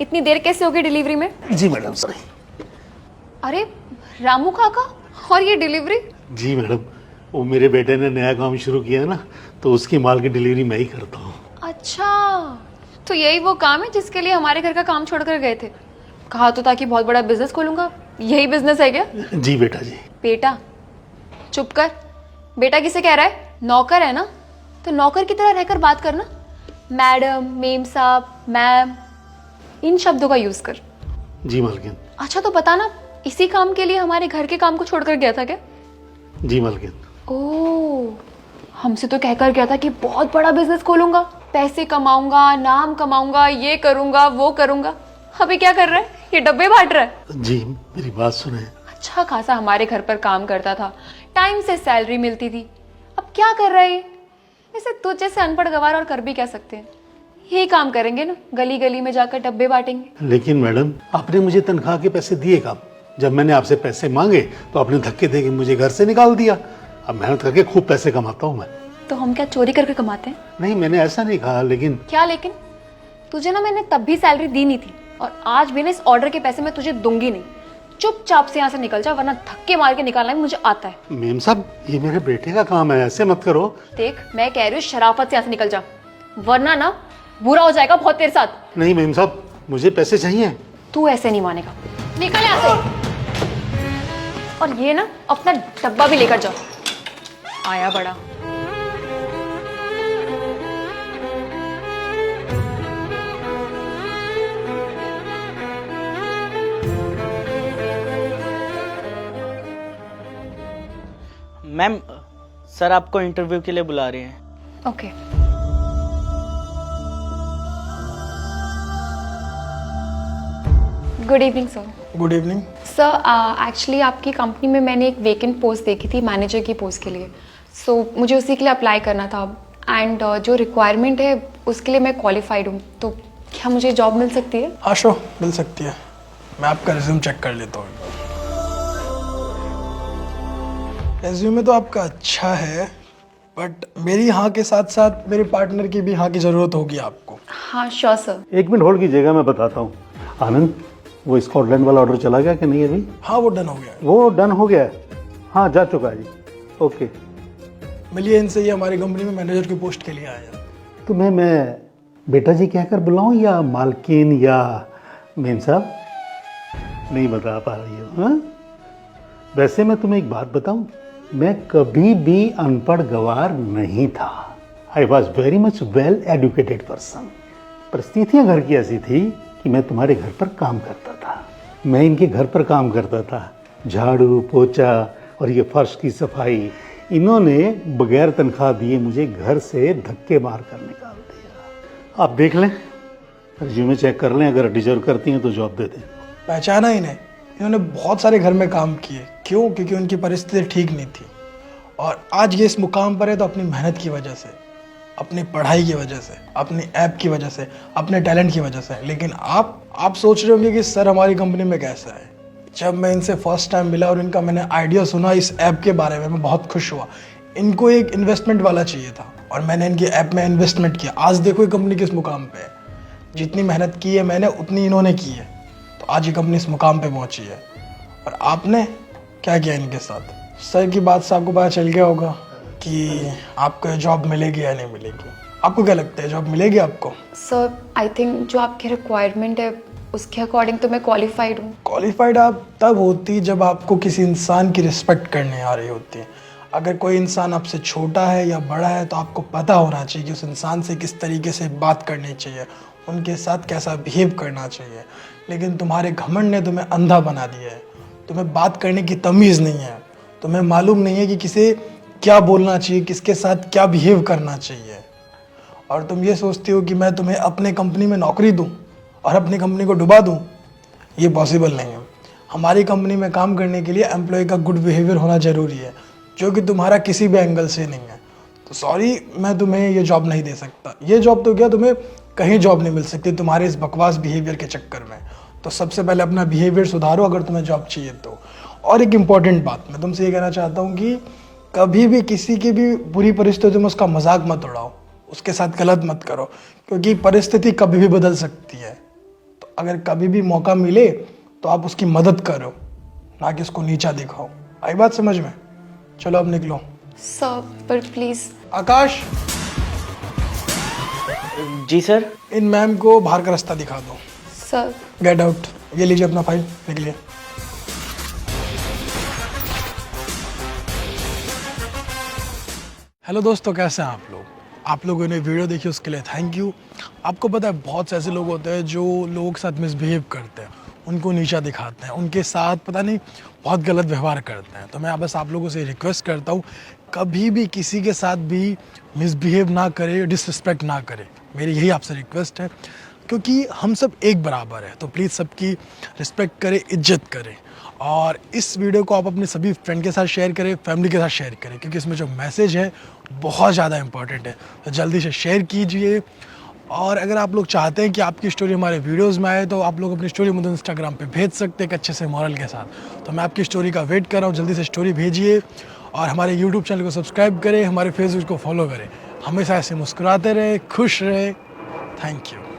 इतनी देर कैसे होगी डिलीवरी में? जी मैडम सॉरी। अरे रामू काका, और ये डिलीवरी? जी मैडम, वो मेरे बेटे ने नया काम शुरू किया है ना, तो उसकी माल की डिलीवरी मैं ही करता हूँ। अच्छा, तो यही वो काम है जिसके लिए हमारे घर का काम छोड़कर गए थे? कहा तो था कि बहुत बड़ा बिजनेस खोलूंगा, यही बिजनेस है क्या? जी बेटा जी। बेटा? चुप कर। बेटा किसे कह रहा है? नौकर है ना, तो नौकर की तरह रहकर बात करना। मैडम, मेम साहब, मैम, इन शब्दों का यूज कर। जी मालकिन। अच्छा तो बता ना, इसी काम के लिए हमारे घर के काम को छोड़कर गया था क्या? जी मालकिन। ओह, हमसे तो कहकर गया था कि बहुत बड़ा बिजनेस खोलूंगा, पैसे कमाऊंगा, नाम कमाऊंगा, ये करूंगा वो करूंगा। अभी क्या कर रहा है? ये डब्बे बांट रहा है। जी मेरी बात सुने। अच्छा खासा हमारे घर पर काम करता था, टाइम से सैलरी मिलती थी, अब क्या कर रहा है ये? वैसे तुझ जैसे अनपढ़ गवार और कर भी क्या सकते हैं? यही काम करेंगे ना, गली गली में जाकर डब्बे बांटेंगे। लेकिन मैडम, आपने मुझे तनख्वाह के पैसे दिए कब? जब मैंने आपसे पैसे मांगे तो आपने धक्के दे के मुझे घर से निकाल दिया। अब मेहनत करके खूब पैसे कमाता हूँ मैं। तो हम क्या चोरी करके कमाते हैं? नहीं, मैंने ऐसा नहीं कहा, लेकिन क्या लेकिन? तुझे ना मैंने तब भी सैलरी दी नहीं थी, और आज भी ना इस ऑर्डर के पैसे मैं तुझे दूंगी नहीं। चुपचाप से यहाँ से निकल जा, वरना धक्के मार के निकालना भी मुझे आता है। मेम साहब, ये मेरे बेटे का काम है, ऐसे मत करो। देख, मैं कह रही हूँ शराफत से यहाँ से निकल जा, वरना ना बुरा हो जाएगा बहुत तेरे साथ। नहीं मेम साहब, मुझे पैसे चाहिए। तू ऐसे नहीं मानेगा, निकल यहाँ से। और ये ना अपना डब्बा भी लेकर जाओ, आया बड़ा। मैम, सर आपको इंटरव्यू के लिए बुला रहे हैं। Okay. Good evening sir. Good evening. Sir, actually आपकी कंपनी में मैंने एक वेकेंट पोस्ट देखी थी मैनेजर की पोस्ट के लिए, सो मुझे उसी के लिए अप्लाई करना था। एंड जो रिक्वायरमेंट है उसके लिए मैं क्वालिफाइड हूँ, तो क्या मुझे जॉब मिल सकती है? हाँ श्योर, मिल सकती है। मैं आपका रिज्यूम चेक कर लेता हूँ। रिज्यूमे तो आपका अच्छा है, बट मेरी हाँ के साथ साथ मेरे पार्टनर की भी हाँ की ज़रूरत होगी आपको। हाँ श्योर सर। एक मिनट होल्ड कीजिएगा, मैं बताता हूँ। आनंद, वो स्कॉटलैंड वाला ऑर्डर चला गया कि नहीं अभी? हाँ वो डन हो गया है। वो डन हो गया है? हाँ जा चुका है जी। ओके। मिलिए इनसे, ये हमारी कंपनी में मैनेजर की पोस्ट के लिए आया है। तो मैं बेटा जी कहकर बुलाऊं या मालकिन या मेम साहब? नहीं बता पा रही हो? हाँ, वैसे मैं तुम्हें एक बात बताऊं, मैं कभी भी अनपढ़ गवार नहीं था। I was very much well educated person. परिस्थितियां घर की ऐसी थी कि मैं तुम्हारे घर पर काम करता था, मैं इनके घर पर काम करता था, झाड़ू पोछा और ये फर्श की सफाई। इन्होंने बगैर तनख्वाह दिए मुझे घर से धक्के मार कर निकाल दिया। आप देख लें, रिज्यूमे चेक कर लें, अगर डिजर्व करती हैं तो जॉब दे दें। पहचाना इन्हें, इन्होंने बहुत सारे घर में काम किए। क्यों? क्योंकि उनकी परिस्थिति ठीक नहीं थी, और आज ये इस मुकाम पर है तो अपनी मेहनत की वजह से, अपनी पढ़ाई की वजह से, अपनी ऐप की वजह से, अपने टैलेंट की वजह से। लेकिन आप सोच रहे होंगे कि सर हमारी कंपनी में कैसा है। जब मैं इनसे फर्स्ट टाइम मिला और इनका मैंने आइडिया सुना इस ऐप के बारे में, मैं बहुत खुश हुआ। इनको एक इन्वेस्टमेंट वाला चाहिए था, और मैंने इनकी ऐप में इन्वेस्टमेंट किया। आज देखो ये कंपनी किस मुकाम पे है। जितनी मेहनत की है मैंने, उतनी इन्होंने की है, तो आज ये कंपनी इस मुकाम पे पहुंची है। और आपने क्या किया इनके साथ? सर की बात से आपको पता चल गया होगा कि आपको जॉब मिलेगी या नहीं मिलेगी। आपको क्या लगता है, जॉब मिलेगी आपको? सर, आई थिंक जो आपकी रिक्वायरमेंट है उसके अकॉर्डिंग तो मैं क्वालिफाइड हूँ। क्वालिफाइड आप तब होती जब आपको किसी इंसान की रिस्पेक्ट करने आ रही होती है। अगर कोई इंसान आपसे छोटा है या बड़ा है तो आपको पता होना चाहिए कि उस इंसान से किस तरीके से बात करनी चाहिए, उनके साथ कैसा बिहेव करना चाहिए। लेकिन तुम्हारे घमंड ने तुम्हें अंधा बना दिया है। तुम्हें बात करने की तमीज़ नहीं है, तुम्हें मालूम नहीं है कि किसे क्या बोलना चाहिए, किसके साथ क्या बिहेव करना चाहिए। और तुम ये सोचती हो कि मैं तुम्हें अपने कंपनी में नौकरी दूं और अपनी कंपनी को डुबा दूं। ये पॉसिबल नहीं है। हमारी कंपनी में काम करने के लिए एम्प्लॉय का गुड बिहेवियर होना ज़रूरी है, जो कि तुम्हारा किसी भी एंगल से नहीं है। तो सॉरी, मैं तुम्हें ये जॉब नहीं दे सकता। ये जॉब तो क्या, तुम्हें कहीं जॉब नहीं मिल सकती तुम्हारे इस बकवास बिहेवियर के चक्कर में। तो सबसे पहले अपना बिहेवियर सुधारो अगर तुम्हें जॉब चाहिए तो। और एक इम्पॉर्टेंट बात मैं तुमसे ये कहना चाहता हूँ कि कभी भी किसी की भी बुरी परिस्थिति में उसका मजाक मत उड़ाओ, उसके साथ गलत मत करो, क्योंकि परिस्थिति कभी भी बदल सकती है। तो अगर कभी भी मौका मिले तो आप उसकी मदद करो, ना कि उसको नीचा दिखाओ। आई बात समझ में? चलो अब निकलो। सर पर प्लीज़। आकाश, जी सर। इन मैम को बाहर का रास्ता दिखा दो। Sir get out. ये लीजिए अपना फाइल, निकलिए। हेलो दोस्तों, कैसे हैं आप लोग? आप लोगों ने वीडियो देखी उसके लिए थैंक यू। आपको पता है बहुत से ऐसे लोग होते हैं जो लोगों के साथ मिसबिहेव करते हैं, उनको नीचा दिखाते हैं, उनके साथ पता नहीं बहुत गलत व्यवहार करते हैं। तो मैं बस आप लोगों से रिक्वेस्ट करता हूँ, कभी भी किसी के साथ भी मिसबिहेव ना करें, डिसरिस्पेक्ट ना करें। मेरी यही आपसे रिक्वेस्ट है, क्योंकि हम सब एक बराबर है। तो प्लीज़ सबकी रिस्पेक्ट करें, इज्जत करें। और इस वीडियो को आप अपने सभी फ्रेंड के साथ शेयर करें, फैमिली के साथ शेयर करें, क्योंकि इसमें जो मैसेज है बहुत ज़्यादा इंपॉर्टेंट है। तो जल्दी से शेयर कीजिए। और अगर आप लोग चाहते हैं कि आपकी स्टोरी हमारे वीडियोस में आए, तो आप लोग अपनी स्टोरी मुझे इंस्टाग्राम पे भेज सकते हैं एक अच्छे से मॉरल के साथ। तो मैं आपकी स्टोरी का वेट कर रहा हूँ, जल्दी से स्टोरी भेजिए। और हमारे यूट्यूब चैनल को सब्सक्राइब करें, हमारे फेसबुक को फॉलो करें। हमेशा ऐसे मुस्कुराते रहे, खुश रहे। Thank you.